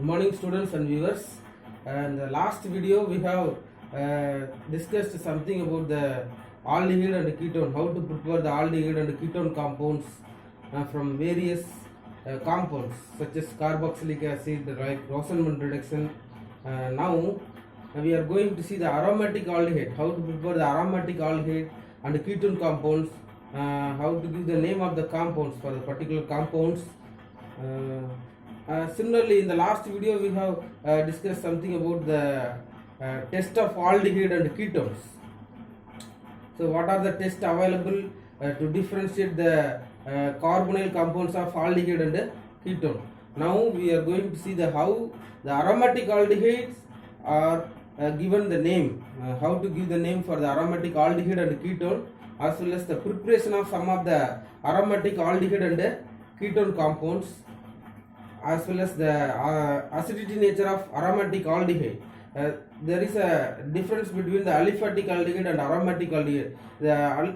morning, students and viewers. And the last video we have discussed something about the aldehyde and ketone, how to prepare the aldehyde and ketone compounds from various compounds such as carboxylic acid, like Rosenman reduction. Now we are going to see the aromatic aldehyde, how to prepare the aromatic aldehyde and ketone compounds, how to give the name of the compounds for the particular compounds. Similarly, in the last video we have discussed something about the test of aldehyde and ketones. So what are the tests available to differentiate the carbonyl compounds of aldehyde and ketone? Now we are going to see the how the aromatic aldehydes are given the name, how to give the name for the aromatic aldehyde and ketone, as well as the preparation of some of the aromatic aldehyde and ketone compounds, as well as the acidity nature of aromatic aldehyde. There is a difference between the aliphatic aldehyde and aromatic aldehyde.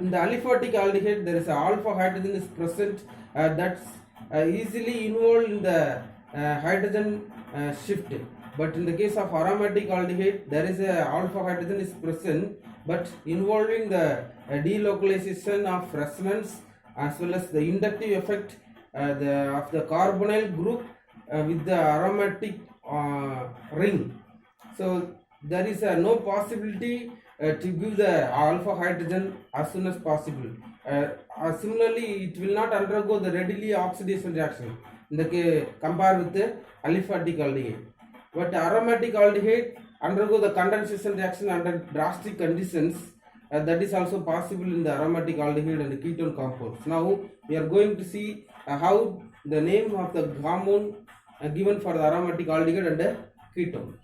In the aliphatic aldehyde, there is a alpha hydrogen is present that's easily involved in the hydrogen shift. But in the case of aromatic aldehyde, there is a alpha hydrogen is present, but involving the delocalization of resonance as well as the inductive effect of the carbonyl group with the aromatic ring. So there is no possibility to give the alpha hydrogen as soon as possible. Similarly, it will not undergo the readily oxidation reaction in the compared with the aliphatic aldehyde. But aromatic aldehyde undergo the condensation reaction under drastic conditions. That is also possible in the aromatic aldehyde and the ketone compounds. Now we are going to see how the name of the compound given for the aromatic aldehyde and the ketone.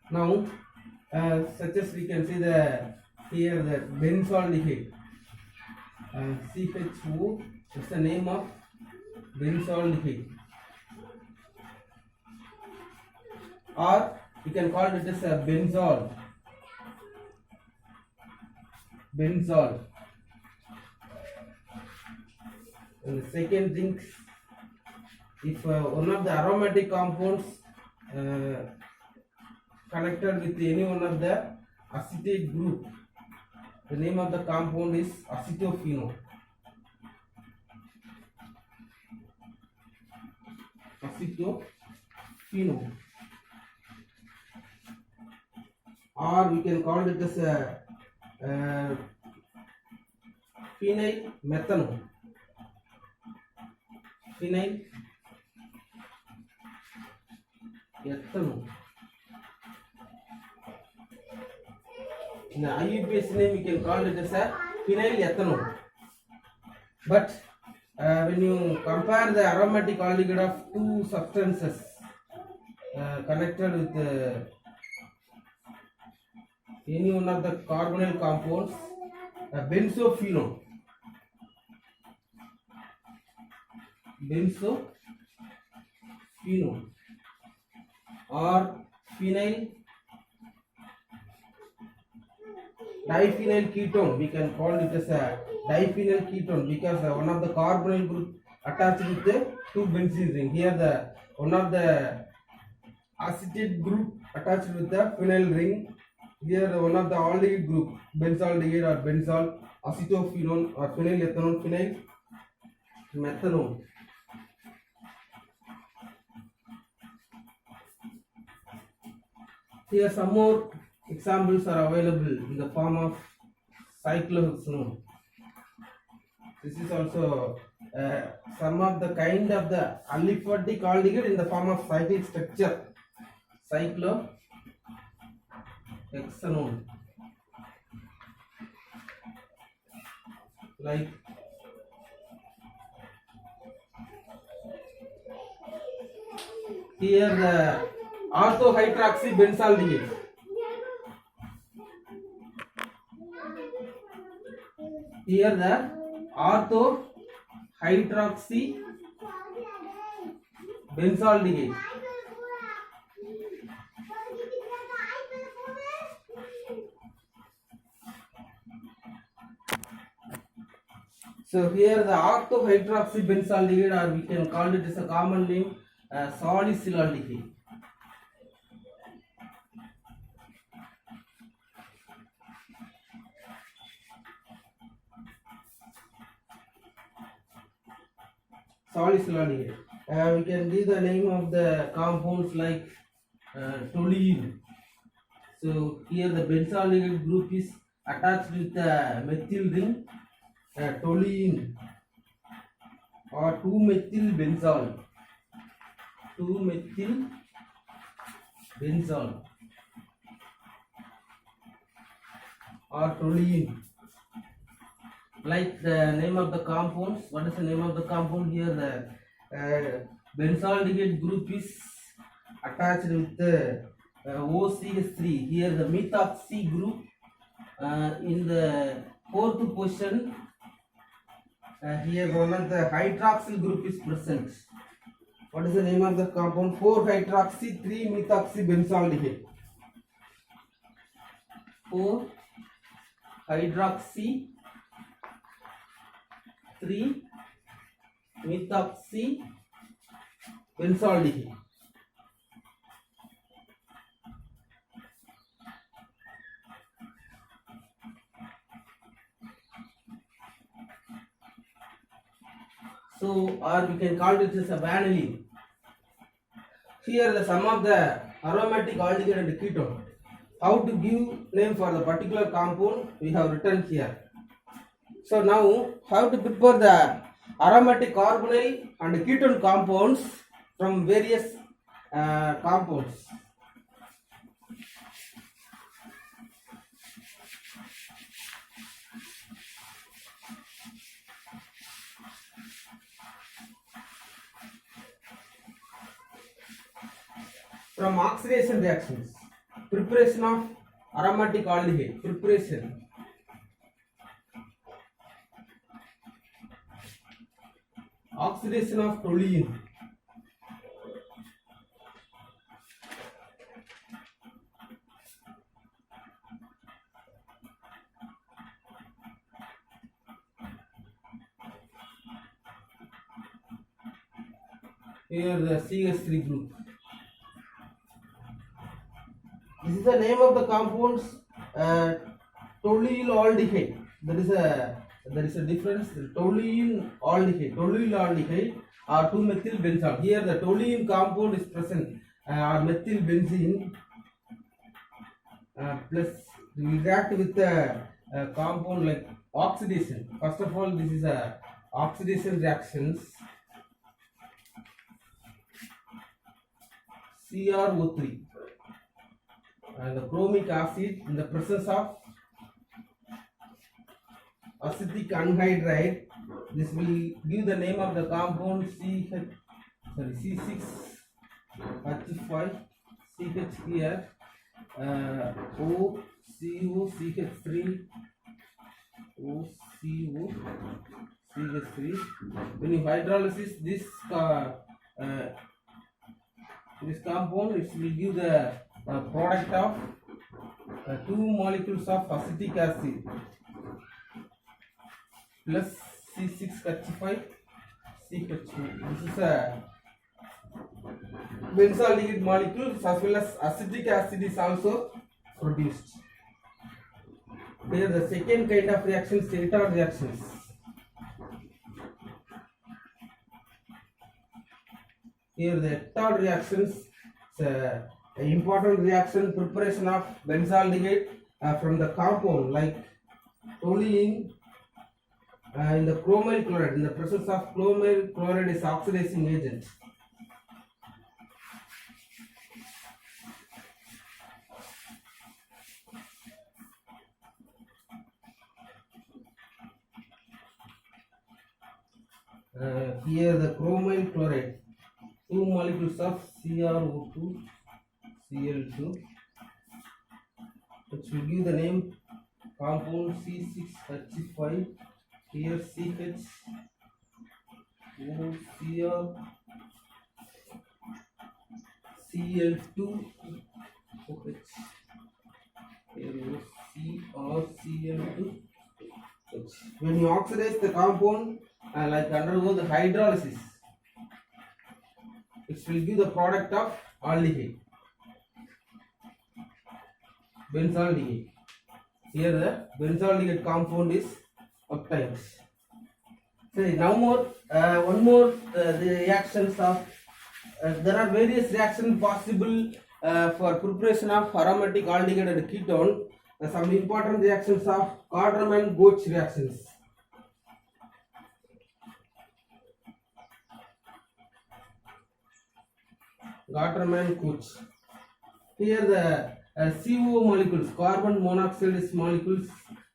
Now such as we can see here the benzaldehyde, CHO is the name of benzaldehyde, or you can call it as a benzol. And the second thing, if one of the aromatic compounds connected with any one of the acetate group, the name of the compound is acetophenone. Or we can call it as a phenylmethanol. In the IUPAC name, we can call it as a phenylethanol. But when you compare the aromatic aldehyde of two substances connected with any one of the carbonyl compounds, benzophenone or diphenyl ketone, we can call it as a diphenyl ketone because one of the carbonyl group attached with the two benzene ring. Here the one of the acetate group attached with the phenyl ring. Here one of the aldehyde group, benzaldehyde or benzol, acetophenone or phenylethanol, phenylethanol. Here some more examples are available in the form of cyclohexanone. This is also some of the kind of the aliphatic aldehyde in the form of cyclic structure, cyclohexanone. Like here the orthohydroxybenzaldehyde. Here the orthohydroxybenzaldehyde. So here the orthohydroxybenzaldehyde, or we can call it as a common name salicylaldehyde. Salicylaldehyde. We can give the name of the compounds like toluene. So here the benzaldehyde group is attached with the methyl ring, toluene or 2-methyl benzol. 2-methyl benzol or toluene. Like the name of the compounds, what is the name of the compound here? The benzaldehyde group is attached with the OCH3. Here the methoxy group in the fourth position. Here one of the hydroxyl group is present. What is the name of the compound? 4-hydroxy 3-methoxy benzaldehyde. 4-hydroxy 3-methoxy benzaldehyde. So, or we can call it as a vanillin. Here the sum of the aromatic aldehyde and ketone. How to give name for the particular compound we have written here. So now how to prepare the aromatic carbonyl and ketone compounds from various compounds. From oxidation reactions, preparation of aromatic aldehyde, preparation. Oxidation of toluene. Here the CH3 group. This is the name of the compounds toluene aldehyde. There is a difference. Toluene aldehyde or 2-methyl benzene. Here the toluene compound is present or methyl benzene plus react with the compound like oxidation. First of all, this is a oxidation reactions. CrO3 and the chromic acid in the presence of acetic anhydride. This will give the name of the compound C6H5 CH here OCOCH3 OCOCH3. When you hydrolysis this compound, it will give the product of 2 molecules of acetic acid plus C6H5 CH2. This is a benzaldehyde molecule as well as acetic acid is also produced. Here the second kind of reactions, Hetard reactions. Here the Hetard reactions, it's an important reaction, preparation of benzaldehyde from the compound like toluene in the chromyl chloride. In the presence of chromyl chloride is oxidizing agent. Here the chromyl chloride, 2 molecules of CrO2 Cl2, which will give the name compound C6H5. Here CH OCr Cl2 OH. Here OCrCl2. When you oxidize the compound like undergo the hydrolysis, its will give the product of aldehyde, benzaldehyde. Here the benzaldehyde compound is obtained. So now one more the reactions of there are various reactions possible for preparation of aromatic aldehyde and ketone. Some important reactions of Gardner-Gooch reactions. Gardner-Gooch. Here the CO molecules, carbon monoxide molecules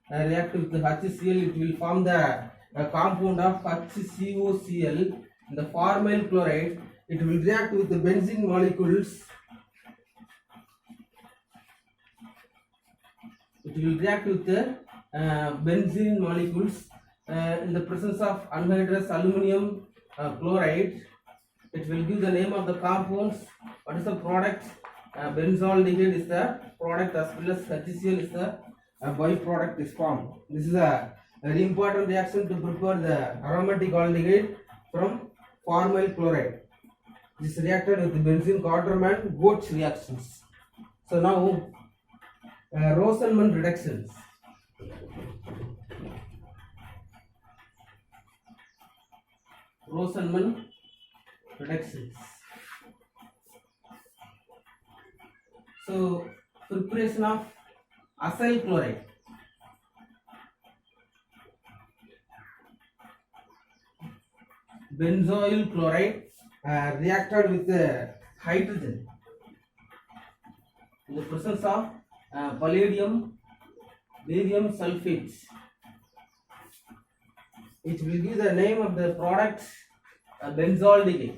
react with the HCl. It will form the compound of HCOCl. The formyl chloride. It will react with the benzene molecules. It will react with the benzene molecules in the presence of anhydrous aluminum chloride. It will give the name of the compounds. What is the product? Benzaldehyde is the product, as well as HCl is the byproduct is formed. This is a very important reaction to prepare the aromatic aldehyde from formyl chloride. This reacted with the benzene Gardner-Gooch reactions. So now Rosenman reductions. Rosenman reductions. So preparation of acyl chloride. Benzoyl chloride reacted with hydrogen in the presence of palladium, barium sulfates. It will give the name of the product benzaldehyde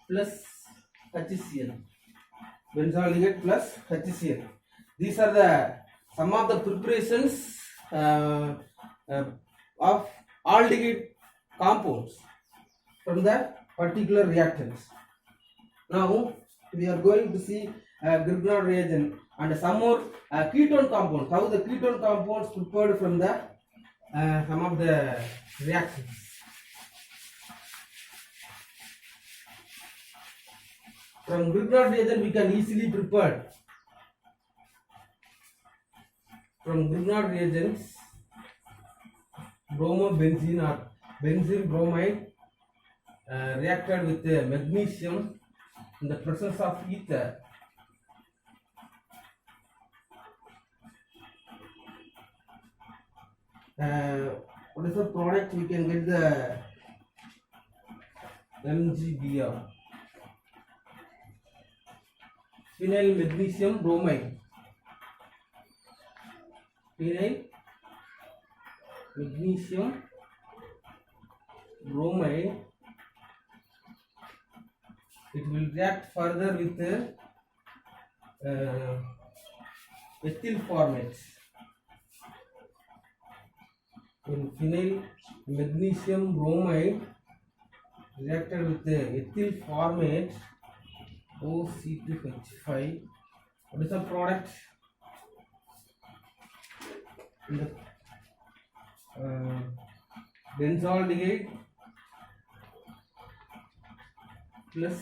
plus HCl. Benzaldehyde plus HCl. These are the some of the preparations of aldehyde compounds from the particular reactants. Now we are going to see Grignard reagent and some more ketone compounds. How the ketone compounds prepared from the some of the reactions. From Grignard reagent we can easily prepare. From Grignard reagents, bromobenzene or benzene bromide reacted with magnesium in the presence of ether. What is the product? We can get the MgBr, phenyl magnesium bromide. Phenyl magnesium bromide. It will react further with ethyl formates. In phenyl magnesium bromide reacted with the ethyl formate OC2H5. What is the product? In the benzaldehyde plus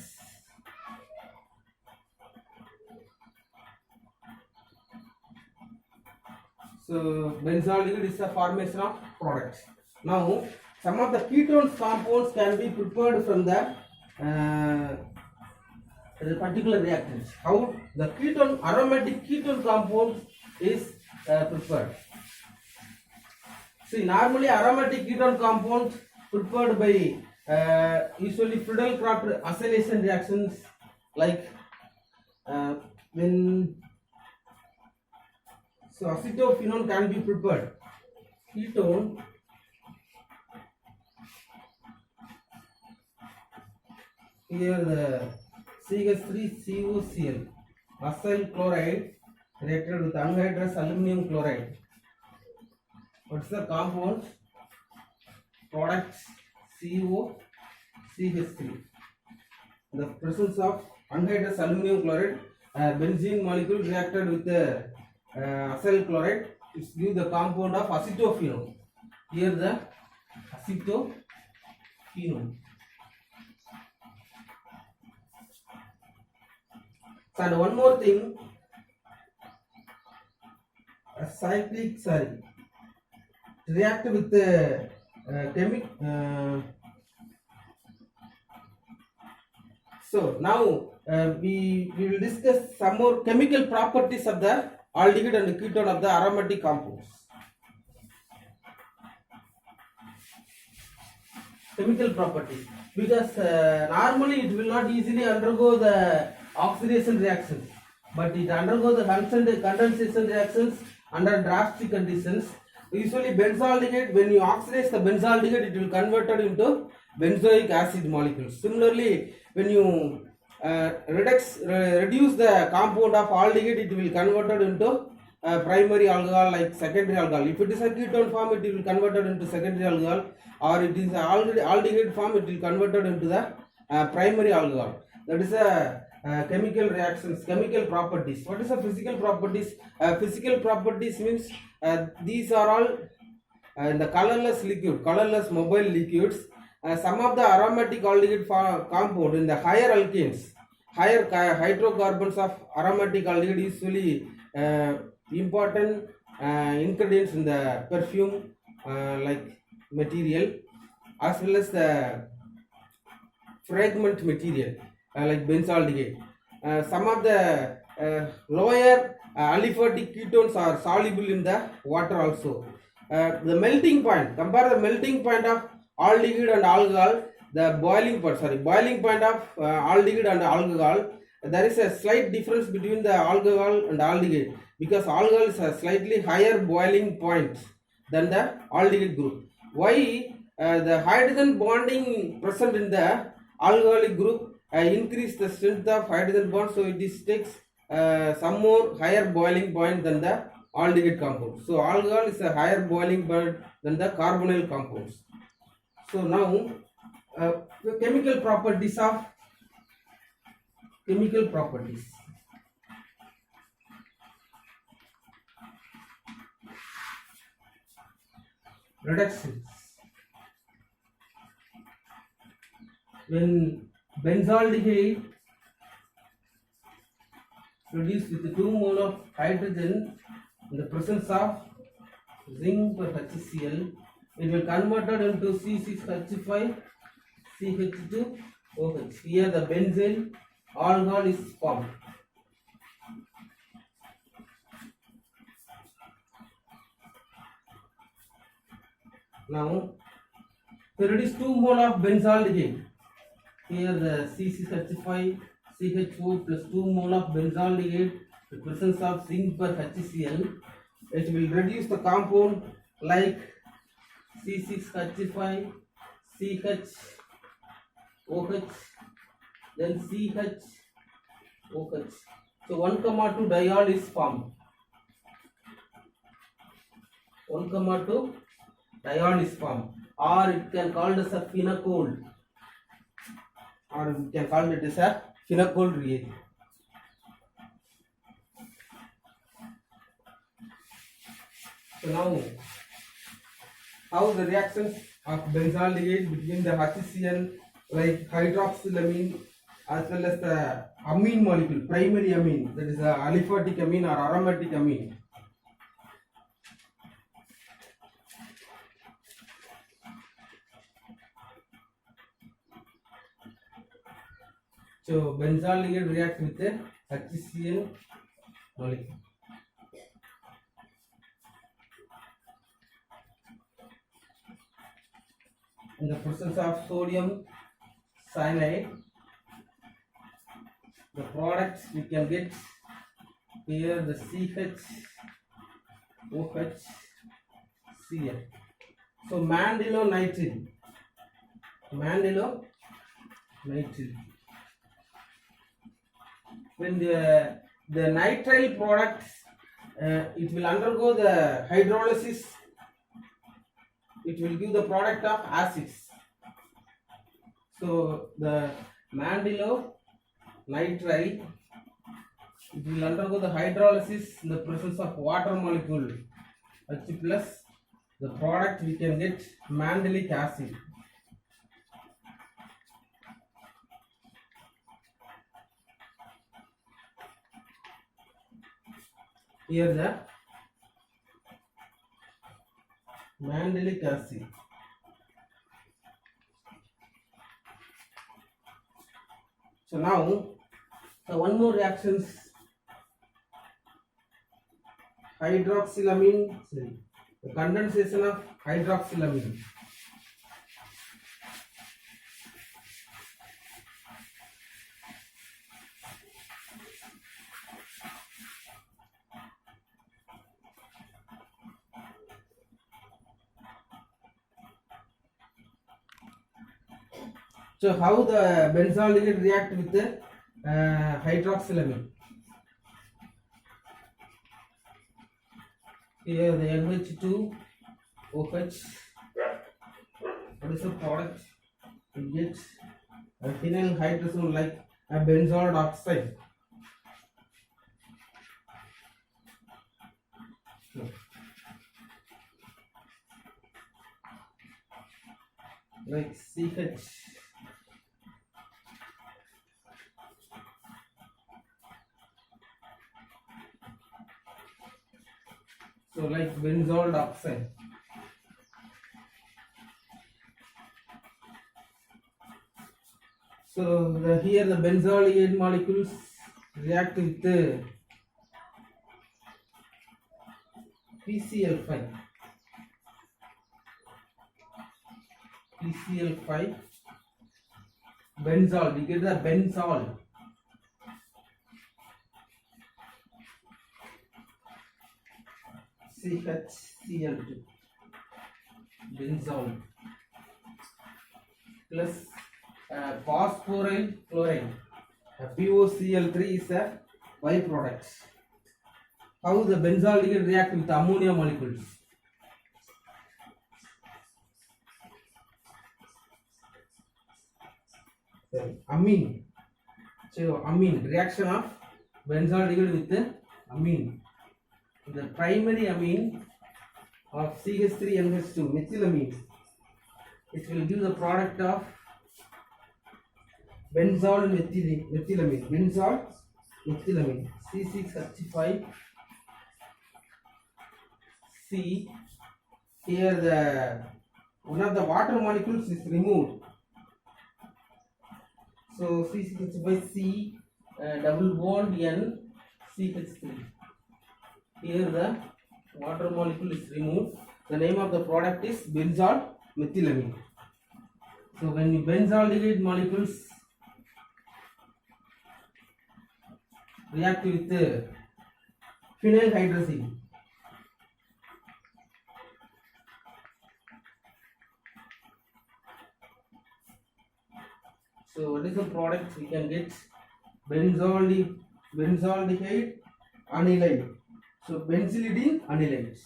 so benzaldehyde is the formation of products. Now some of the ketone compounds can be prepared from the particular reactants. How the ketone aromatic ketone compound is prepared? See, normally aromatic ketone compounds prepared by usually Friedel-Crafts acylation reactions, like when so acetophenone can be prepared. Ketone here the CH3COCl acyl chloride reacted with anhydrous aluminum chloride. What's the compound? Product COCH3. The presence of anhydrous aluminum chloride, benzene molecule reacted with the acyl chloride, it gives the compound of acetophenone. Here the phenol. And one more thing, a cyclic react with the so now we will discuss some more chemical properties of the aldehyde and ketone of the aromatic compounds. Chemical properties, because normally it will not easily undergo the oxidation reactions, but it undergoes the condensation reactions under drastic conditions. Usually benzaldehyde, when you oxidize the benzaldehyde, it will converted into benzoic acid molecules. Similarly, when you reduce the compound of aldehyde, it will converted into primary alcohol like secondary alcohol. If it is a ketone form, it will converted into secondary alcohol, or it is aldehyde form, it will converted into the primary alcohol. That is a chemical reactions, chemical properties. What is the physical properties? Physical properties means these are all in the colorless liquid, colorless mobile liquids. Some of the aromatic aldehyde compound in the higher alkanes, higher hydrocarbons of aromatic aldehyde usually important ingredients in the perfume like material, as well as the fragment material like benzaldehyde. Some of the lower aliphatic ketones are soluble in the water also. The melting point, compare the melting point of aldehyde and alcohol, the boiling point of aldehyde and alcohol. There is a slight difference between the alcohol and aldehyde, because alcohol is a slightly higher boiling point than the aldehyde group. Why? The hydrogen bonding present in the alcoholic group increase the strength of hydrogen bond, so it takes some more higher boiling point than the aldehyde compound. So alcohol is a higher boiling point than the carbonyl compounds. So now the chemical properties of reductions. When benzaldehyde produced with 2 mole of hydrogen in the presence of zinc per HCl, it will converted into C6H5 CH2OH. Here the benzene alcohol is formed. Now, to reduce 2 mole of benzaldehyde, here the C6H5 CHO plus 2 mole of benzaldehyde, the presence of zinc per HCl, it will reduce the compound like C6H5 CHOH, then CHOH. So 1,2 diol is formed. 1,2 diol is formed, or it can called as a phenol, or we can call it as a phenol reagent. So now, how the reactions of benzaldehyde between the HCl like hydroxylamine as well as the amine molecule, primary amine, that is the aliphatic amine or aromatic amine. So benzaldehyde reacts with the HCl molecule. In the presence of sodium cyanide, the products we can get here the CHOHCl. So mandilonitrile. When the nitrile products, it will undergo the hydrolysis. It will give the product of acids. So the mandilonitrile, it will undergo the hydrolysis in the presence of water molecule H plus. The product we can get mandelic acid. Here the mandelic acid. So now one more reactions, hydroxylamine, the condensation of hydroxylamine. So how the benzaldehyde react with the hydroxylamine? Here the NH2 OH. What is the product? It gets a phenyl hydrazine like a benzoyl oxide. Like CH. So like benzoyl oxide. So here the benzaldehyde molecules react with the PCl5. PCl5 benzol. We get the benzol. CHCl2 benzol plus phosphoryl chloride. POCl3 is a byproduct. How the benzaldehyde react with ammonia molecules? Amine. So amine, reaction of benzaldehyde with the amine. The primary amine of CH3NH2 methylamine, it will give the product of benzol methylamine. Benzol methylamine C6H5 C. Here the one of the water molecules is removed. So C6H5 C double bond N CH3. Here the water molecule is removed. The name of the product is benzol methylamine. So when the benzaldehyde molecules react with the phenyl hydrazine, so what is the product? We can get benzaldehyde anilide. So benzylidene anilide.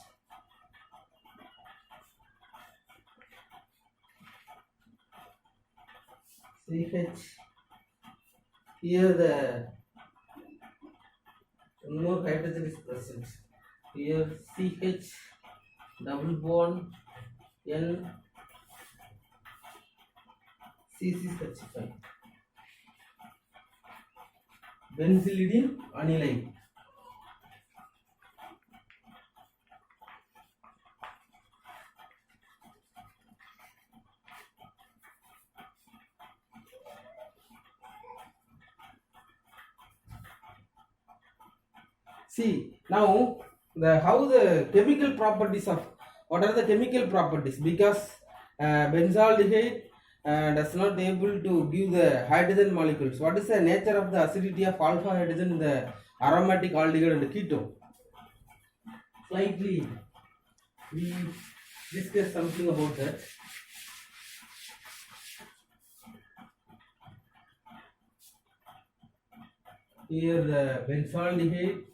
CH. Here the one more hydrogen is present. Here CH double bond N C6H5 benzylidene anilide. See now how the chemical properties of, what are the chemical properties? Because benzaldehyde does not able to give the hydrogen molecules. What is the nature of the acidity of alpha hydrogen in the aromatic aldehyde and ketone? Slightly we discuss something about that. Here the benzaldehyde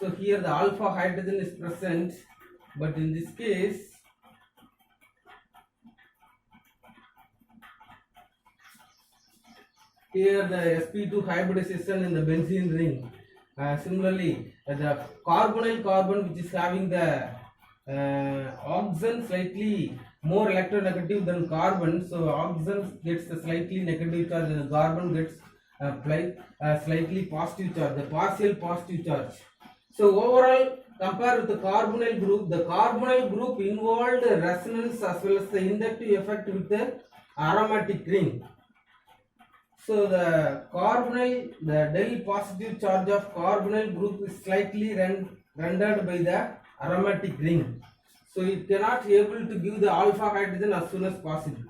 So here the alpha hydrogen is present, but in this case here the sp2 hybridization in the benzene ring. Similarly, the carbonyl carbon which is having the oxygen slightly more electronegative than carbon, so oxygen gets a slightly negative charge and carbon gets slightly positive charge, the partial positive charge. So overall, compared with the carbonyl group involved resonance as well as the inductive effect with the aromatic ring. So the del positive charge of carbonyl group is slightly rendered by the aromatic ring. So it cannot able to give the alpha hydrogen as soon as possible.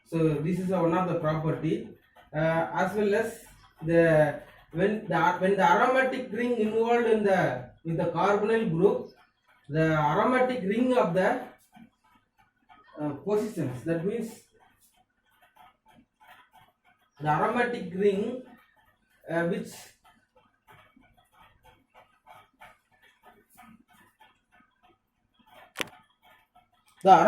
So this is one of the property. As well as when the aromatic ring involved in with the carbonyl group, the aromatic ring of the positions, that means the aromatic ring which which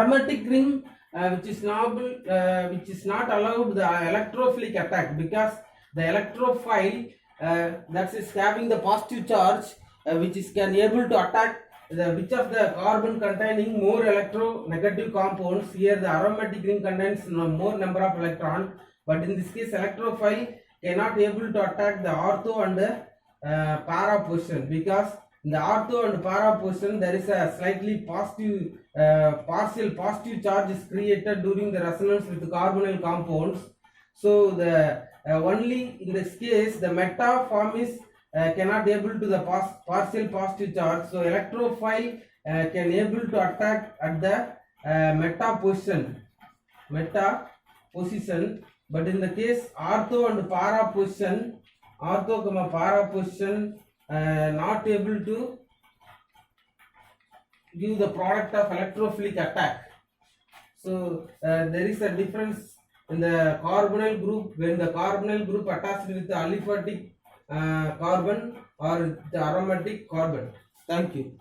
is not allowed the electrophilic attack, because the electrophile that is having the positive charge which is can able to attack which of the carbon containing more electronegative compounds. Here the aromatic ring contains more number of electron, but in this case electrophile cannot able to attack the ortho and para position, because in the ortho and para position there is a slightly positive partial positive charge is created during the resonance with the carbonyl compounds. So the only in this case the meta form is cannot able to the partial positive charge, so electrophile can able to attack at the meta position, but in the case ortho and para position, not able to give the product of electrophilic attack. So there is a difference in the carbonyl group when the carbonyl group attached with the aliphatic carbon or the aromatic carbon. Thank you.